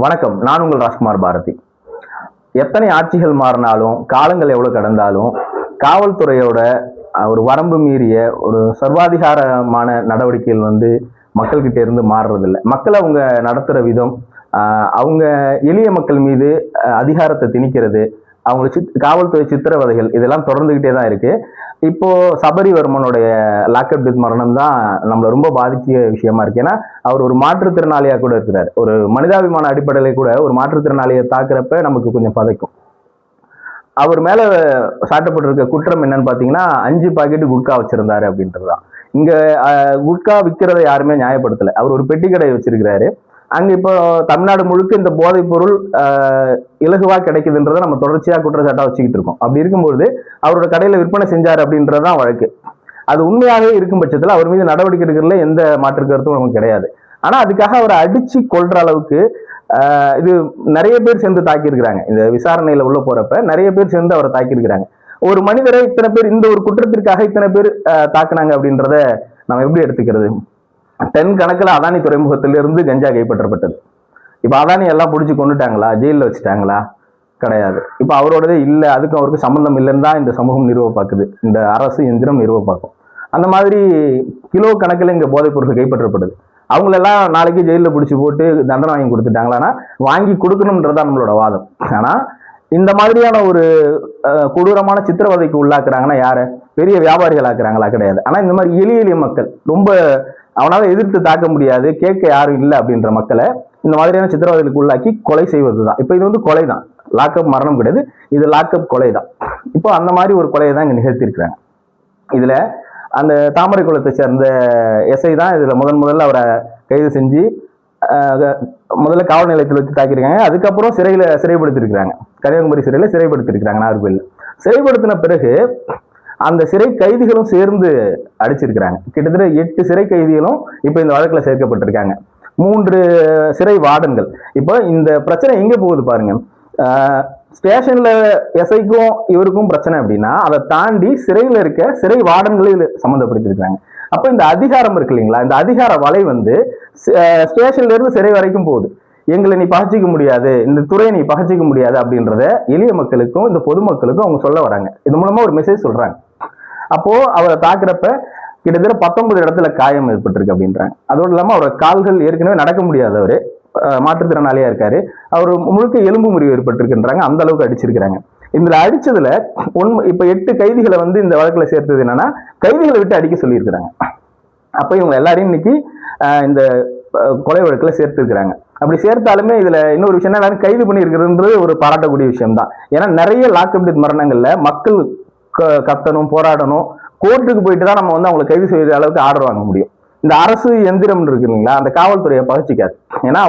வணக்கம். நான் உங்கள் ராஜ்குமார் பாரதி. எத்தனை ஆட்சிகள் மாறினாலும், காலங்கள் எவ்வளவு கடந்தாலும், காவல்துறையோட ஒரு வரம்பு மீறிய ஒரு சர்வாதிகாரமான நடவடிக்கைகள் மக்கள்கிட்ட இருந்து மாறுறதில்லை. மக்களை அவங்க நடத்துற விதம், அவங்க எளிய மக்கள் மீது அதிகாரத்தை திணிக்கிறது, அவங்களுக்கு காவல்துறை சித்திரவதைகள் இதெல்லாம் தொடர்ந்துகிட்டே தான் இருக்கு. இப்போ சபரிவர்மனுடைய லாக்அப் டெத் மரணம் தான் நம்மள ரொம்ப பாதிச்சிய விஷயமா இருக்கு. ஏன்னா அவர் ஒரு மாற்றுத்திறனாளியா கூட இருக்கிறார். ஒரு மனிதாபிமான அடிப்படையில கூட ஒரு மாற்றுத்திறனாளியை தாக்குறப்ப நமக்கு கொஞ்சம் பதைக்கும். அவர் மேல சாட்டப்பட்டிருக்க குற்றம் என்னன்னு பாத்தீங்கன்னா 5 பாக்கெட் குட்கா வச்சிருந்தாரு அப்படின்றதுதான். இங்க குட்கா விற்கிறத யாருமே நியாயப்படுத்தல. அவர் ஒரு பெட்டி கடை வச்சிருக்கிறாரு. அங்க இப்போ தமிழ்நாடு முழுக்க இந்த போதைப் பொருள் இலகுவா கிடைக்குதுன்றதை நம்ம தொடர்ச்சியா குற்றச்சாட்டா வச்சுக்கிட்டு இருக்கோம். அப்படி இருக்கும்போது அவரோட கடையில விற்பனை செஞ்சாரு அப்படின்றதுதான் வழக்கு. அது உண்மையாகவே இருக்கும் பட்சத்துல அவர் மீது நடவடிக்கை எடுக்கிறதுல எந்த மாற்று கருத்தும் நமக்கு கிடையாது. ஆனா அதுக்காக அவரை அடிச்சு கொள்ற அளவுக்கு இது நிறைய பேர் சேர்ந்து தாக்கியிருக்கிறாங்க. இந்த விசாரணையில உள்ள போறப்ப நிறைய பேர் சேர்ந்து அவரை தாக்கியிருக்கிறாங்க. ஒரு மனிதரை இத்தனை பேர் இந்த ஒரு குற்றத்திற்காக இத்தனை பேர் தாக்குனாங்க அப்படின்றத நம்ம எப்படி எடுத்துக்கிறது? 10 கணக்குல அதானி துறைமுகத்திலிருந்து கஞ்சா கைப்பற்றப்பட்டது. இப்ப அதானி எல்லாம் பிடிச்சி கொண்டுட்டாங்களா? ஜெயில வச்சுட்டாங்களா? கிடையாது. இப்ப அவரோடதே இல்லை, அதுக்கும் அவருக்கு சம்பந்தம் இல்லைன்னு தான் இந்த சமூகம் நிறுவ பார்க்குது, இந்த அரசு எந்திரம் நிறுவ பார்க்கும். அந்த மாதிரி கிலோ கணக்கில் இங்க போதைப் பொருட்கள் கைப்பற்றப்படுது. அவங்களெல்லாம் நாளைக்கு ஜெயிலில் பிடிச்சி போட்டு தண்டனை வாங்கி கொடுத்துட்டாங்களான்னா வாங்கி கொடுக்கணும்ன்றதான் நம்மளோட வாதம். ஆனா இந்த மாதிரியான ஒரு கொடூரமான சித்திரவதைக்கு உள்ளாக்குறாங்கன்னா யார? பெரிய வியாபாரிகள் ஆக்குறாங்களா? கிடையாது. ஆனா இந்த மாதிரி எளிய எளிய மக்கள், ரொம்ப அவனால எதிர்த்து தாக்க முடியாது, கேட்க யாரும் இல்லை அப்படின்ற மக்களை இந்த மாதிரியான சித்திரவதைகளுக்கு உள்ளாக்கி கொலை செய்வதுதான். இப்ப இது கொலை தான், லாக்அப் மரணம் கிடையாது, இது லாக்அப் கொலை தான். இப்போ அந்த மாதிரி ஒரு கொலையை தான் இங்க நிகழ்த்திருக்கிறாங்க. இதுல அந்த தாமரை குளத்தை சேர்ந்த எஸ்ஐ தான் இதுல முதல்ல அவரை கைது செஞ்சு முதல்ல காவல் நிலையத்தில் வச்சு தாக்கியிருக்காங்க. அதுக்கப்புறம் சிறைப்படுத்திருக்கிறாங்க. கன்னியாகுமரி சிறையில சிறைப்படுத்திருக்கிறாங்க. நாகர்கோவில் சிறைப்படுத்தின பிறகு அந்த சிறை கைதிகளும் சேர்ந்து அடிச்சிருக்கிறாங்க. கிட்டத்தட்ட 8 சிறை கைதிகளும் இப்ப இந்த வழக்குல சேர்க்கப்பட்டிருக்காங்க. 3 சிறை வார்டன்கள். இப்போ இந்த பிரச்சனை எங்க போகுது பாருங்க. ஸ்டேஷன்ல எஸ்ஐக்கும் இவருக்கும் பிரச்சனை அப்படின்னா அதை தாண்டி சிறையில் இருக்க சிறை வார்டன்களையும் சம்மந்தப்படுத்திருக்காங்க. அப்ப இந்த அதிகாரம் இருக்கு இல்லைங்களா, இந்த அதிகார வலை ஸ்டேஷன்ல இருந்து சிறை வரைக்கும் போகுது. எங்களை நீ பகச்சிக்க முடியாது, இந்த துறையை நீ பகச்சிக்க முடியாது அப்படின்றத எளிய மக்களுக்கும் இந்த பொதுமக்களுக்கும் அவங்க சொல்ல வராங்க. இது மூலமா ஒரு மெசேஜ் சொல்றாங்க. அப்போ அவரை தாக்குறப்ப கிட்டத்தட்ட 19 இடத்துல காயம் ஏற்பட்டிருக்கு அப்படின்றாங்க. அதோடு இல்லாம அவரோட கால்கள் ஏற்கனவே நடக்க முடியாதவர், மாற்றுத்திறனாளியா இருக்காரு, அவர் முழுக்க எலும்பு முறிவு ஏற்பட்டிருக்குன்றாங்க. அந்த அளவுக்கு அடிச்சிருக்கிறாங்க. இதுல அடிச்சதுல இப்ப 8 கைதிகளை இந்த வழக்குல சேர்த்தது என்னன்னா கைதிகளை விட்டு அடிக்க சொல்லியிருக்கிறாங்க. அப்ப இவங்க எல்லாரையும் இன்னைக்கு இந்த கொலை வழக்குல சேர்த்திருக்கிறாங்க. அப்படி சேர்த்தாலுமே இதுல இன்னொரு விஷயம் என்ன, கைது பண்ணியிருக்கிறது ஒரு பாராட்டக்கூடிய விஷயம் தான். ஏன்னா நிறைய லாக்அப் டெத் மரணங்கள்ல மக்கள் கத்தணும், போராடணும், கோர்ட்டுக்கு போயிட்டு தான் நம்ம அவங்களை கைது செய்யற அளவுக்கு ஆர்டர் வாங்க முடியும். இந்த அரசு எந்திரம் இருக்கு இல்லைங்களா, அந்த காவல்துறையை பகிச்சிக்காது. ஏன்னா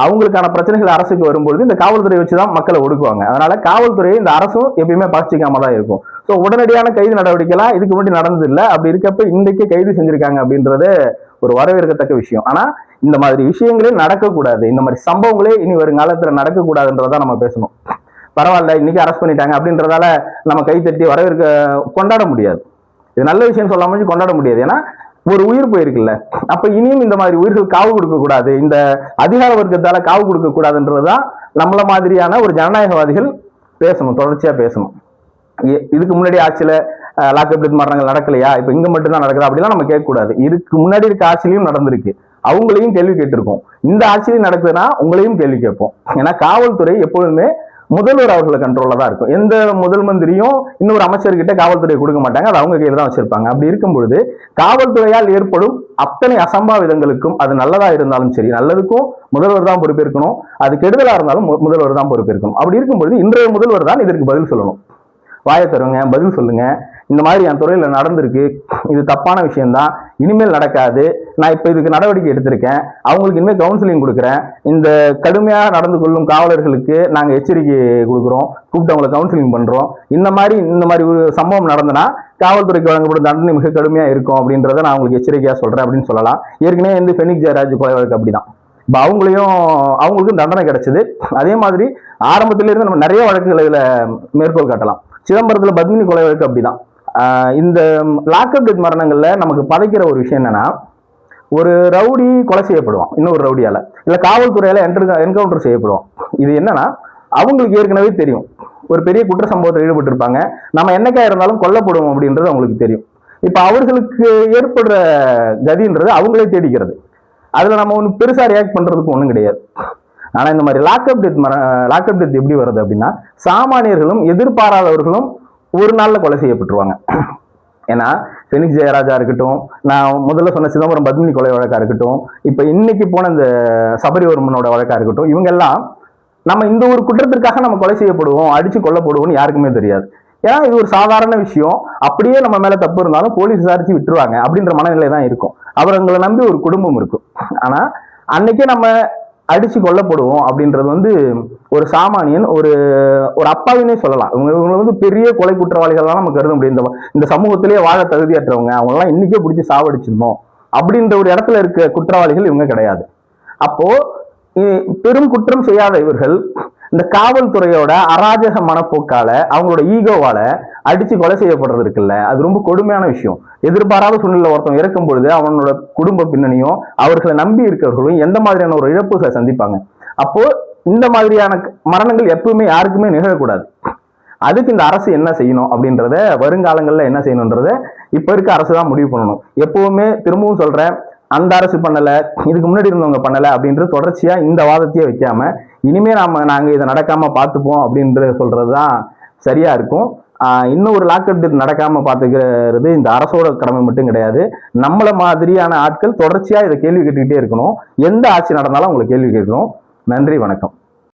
அவங்களுக்கான பிரச்சனைகள் அரசுக்கு வரும்போது இந்த காவல்துறையை வச்சுதான் மக்களை ஒடுக்குவாங்க. அதனால காவல்துறையை இந்த அரசும் எப்பயுமே பகிச்சிக்காம தான் இருக்கும். ஸோ உடனடியான கைது நடவடிக்கைலாம் இதுக்கு முன்னாடி நடந்தது இல்லை. அப்படி இருக்கப்ப இன்றைக்கே கைது செஞ்சிருக்காங்க அப்படின்றது ஒரு வரவேற்கத்தக்க விஷயம். ஆனா இந்த மாதிரி விஷயங்களே நடக்கக்கூடாது, இந்த மாதிரி சம்பவங்களே இனி வருங்காலத்துல நடக்கக்கூடாதுன்றதான் நம்ம பேசணும். பரவாயில்ல இன்னைக்கு அரெஸ்ட் பண்ணிட்டாங்க அப்படின்றதால நம்ம கைத்தட்டி வரவேற்க கொண்டாட முடியாது. இது நல்ல விஷயம் சொல்லாம கொண்டாட முடியாது. ஏன்னா ஒரு உயிர் போயிருக்குல்ல. அப்ப இனியும் இந்த மாதிரி உயிர்கள் காவு கொடுக்க கூடாது, இந்த அதிகார வர்க்கத்தால காவு கொடுக்க கூடாதுன்றதுதான் நம்மள மாதிரியான ஒரு ஜனநாயகவாதிகள் பேசணும், தொடர்ச்சியா பேசணும். இதுக்கு முன்னாடி ஆட்சியில லாக்அப் டெத் மரணங்கள் நடக்கலையா, இப்ப இங்க மட்டும் தான் நடக்குதா அப்படிலாம் நம்ம கேட்க கூடாது. இதுக்கு முன்னாடி இருக்க ஆட்சியிலையும் நடந்திருக்கு, அவங்களையும் கேள்வி கேட்டிருக்கோம். இந்த ஆட்சியிலையும் நடக்குதுன்னா உங்களையும் கேள்வி கேட்போம். ஏன்னா காவல்துறை எப்பொழுதுமே முதல்வர் அவர்களை கண்ட்ரோல்ல தான் இருக்கும். எந்த முதல் மந்திரியும் இன்னொரு அமைச்சர்கிட்ட காவல்துறையை கொடுக்க மாட்டாங்க, அது அவங்க கையில தான் வச்சிருப்பாங்க. அப்படி இருக்கும் பொழுது காவல்துறையால் ஏற்படும் அத்தனை அசம்பாவிதங்களுக்கும், அது நல்லதா இருந்தாலும் சரி, நல்லதுக்கும் முதல்வர் தான் பொறுப்பேற்கணும், அது கெடுதலா இருந்தாலும் முதல்வர் தான் பொறுப்பேற்கணும். அப்படி இருக்கும்பொழுது இன்றைய முதல்வர் தான் இதற்கு பதில் சொல்லணும். வாயை தருவங்க, பதில் சொல்லுங்க, இந்த மாதிரி என் துறையில நடந்திருக்கு, இது தப்பான விஷயம்தான், இனிமேல் நடக்காது, நான் இப்ப இதுக்கு நடவடிக்கை எடுத்திருக்கேன், அவங்களுக்கு இனிமேல் கவுன்சிலிங் கொடுக்குறேன், இந்த கடுமையா நடந்து கொள்ளும் காவலர்களுக்கு நாங்க எச்சரிக்கை கொடுக்குறோம், கூப்பிட்டு அவங்களை கவுன்சிலிங் பண்றோம், இந்த மாதிரி ஒரு சம்பவம் நடந்தனா காவல்துறைக்கு வழங்கப்படும் தண்டனை மிக கடுமையா இருக்கும் அப்படின்றத நான் உங்களுக்கு எச்சரிக்கையா சொல்றேன் அப்படின்னு சொல்லலாம். ஏற்கனவே ஃபெனிக் ஜெயராஜ் கொலை வழக்கு அப்படிதான். இப்ப அவங்களுக்கும் தண்டனை கிடைச்சது. அதே மாதிரி ஆரம்பத்திலிருந்து நம்ம நிறைய வழக்குகளை இதுல மேற்கோள் காட்டலாம். சிதம்பரத்துல பத்மினி கொலை வழக்கு அப்படிதான். இந்த லாக்அப் டெத் மரணங்கள்ல நமக்கு பதைக்கிற ஒரு விஷயம் என்னன்னா, ஒரு ரவுடி கொலை செய்யப்படுவான் இன்னொரு ரவுடியால, இல்ல காவல்துறையால என்கவுண்டர் செய்யப்படுவான். இது என்னன்னா அவங்களுக்கு ஏற்கனவே தெரியும் ஒரு பெரிய குற்ற சம்பவத்தில் ஈடுபட்டு இருப்பாங்க, நம்ம என்னைக்கா இருந்தாலும் கொல்லப்படுவோம் அப்படின்றது அவங்களுக்கு தெரியும். இப்ப அவர்களுக்கு ஏற்படுற கதின்றது அவங்களே தேடிக்கிறது. அதுல நம்ம ஒண்ணு பெருசா ரியாக்ட் பண்றதுக்கு ஒண்ணும் கிடையாது. ஆனா இந்த மாதிரி லாக்அப் டெத் எப்படி வருது அப்படின்னா, சாமானியர்களும் எதிர்பாராதவர்களும் ஒரு நாள்ல கொலை செய்யப்பட்டுருவாங்க. ஏன்னா பெனிக்ஸ் ஜெயராஜா இருக்கட்டும், நான் முதல்ல சொன்ன சிதம்பரம் பத்மினி கொலை வழக்கா இருக்கட்டும், இப்ப இன்னைக்கு போன இந்த சபரிவர்மனோட வழக்கா இருக்கட்டும், இவங்க எல்லாம் நம்ம இந்த ஒரு குற்றத்திற்காக நம்ம கொலை செய்யப்படுவோம், அடிச்சு கொல்லப்படுவோம்னு யாருக்குமே தெரியாது. ஏன்னா இது ஒரு சாதாரண விஷயம், அப்படியே நம்ம மேல தப்பு இருந்தாலும் போலீஸ் விசாரிச்சு விட்டுருவாங்க அப்படின்ற மனநிலை தான் இருக்கும். அவங்களை நம்பி ஒரு குடும்பம் இருக்கும். ஆனா அன்னைக்கே நம்ம அடிச்சு கொல்லப்படுவோம் அப்படின்றது வந்து ஒரு சாமானியன், ஒரு ஒரு அப்பாவினே சொல்லலாம். இவங்க வந்து பெரிய கொலை குற்றவாளிகள் தான் நம்ம கருத முடியும். இந்த சமூகத்திலேயே வாழ தகுதியற்றவங்க, அவங்க எல்லாம் இன்னைக்கே பிடிச்சி சாவடிச்சிடணும் அப்படின்ற ஒரு இடத்துல இருக்க குற்றவாளிகள் இவங்க கிடையாது. அப்போ பெரும் குற்றம் செய்யாத இவர்கள் இந்த காவல்துறையோட அராஜக மனப்போக்கால, அவங்களோட ஈகோவால அடிச்சு கொலை செய்யப்படுறது இருக்குல்ல, அது ரொம்ப கொடுமையான விஷயம். எதிர்பாராத சூழ்நிலை ஒருத்தன் இறக்கும் பொழுது அவனோட குடும்ப பின்னணியும் அவர்களை நம்பி இருக்கிறவர்களும் எந்த மாதிரியான ஒரு இழப்புகளை சந்திப்பாங்க. அப்போ இந்த மாதிரியான மரணங்கள் எப்பவுமே யாருக்குமே நிகழக்கூடாது. அதுக்கு இந்த அரசு என்ன செய்யணும் அப்படின்றத, வருங்காலங்கள்ல என்ன செய்யணும்ன்றத இப்ப இருக்க அரசு தான் முடிவு பண்ணணும். எப்பவுமே திரும்பவும் சொல்றேன், அந்த அரசு பண்ணல, இதுக்கு முன்னாடி இருந்தவங்க பண்ணல அப்படின்றது தொடர்ச்சியா இந்த வாதத்தையே வைக்காம, இனிமே நாங்க இதை நடக்காம பார்த்துப்போம் அப்படின்றது சொல்றதுதான் சரியா இருக்கும். இன்னும் ஒரு லாக்அப் டெத் நடக்காம பாத்துக்கிறது இந்த அரசோட கடமை மட்டும் கிடையாது. நம்மள மாதிரியான ஆட்கள் தொடர்ச்சியா இதை கேள்வி கேட்டுக்கிட்டே இருக்கணும். எந்த ஆட்சி நடந்தாலும் அவங்களை கேள்வி கேட்கணும். நன்றி, வணக்கம்.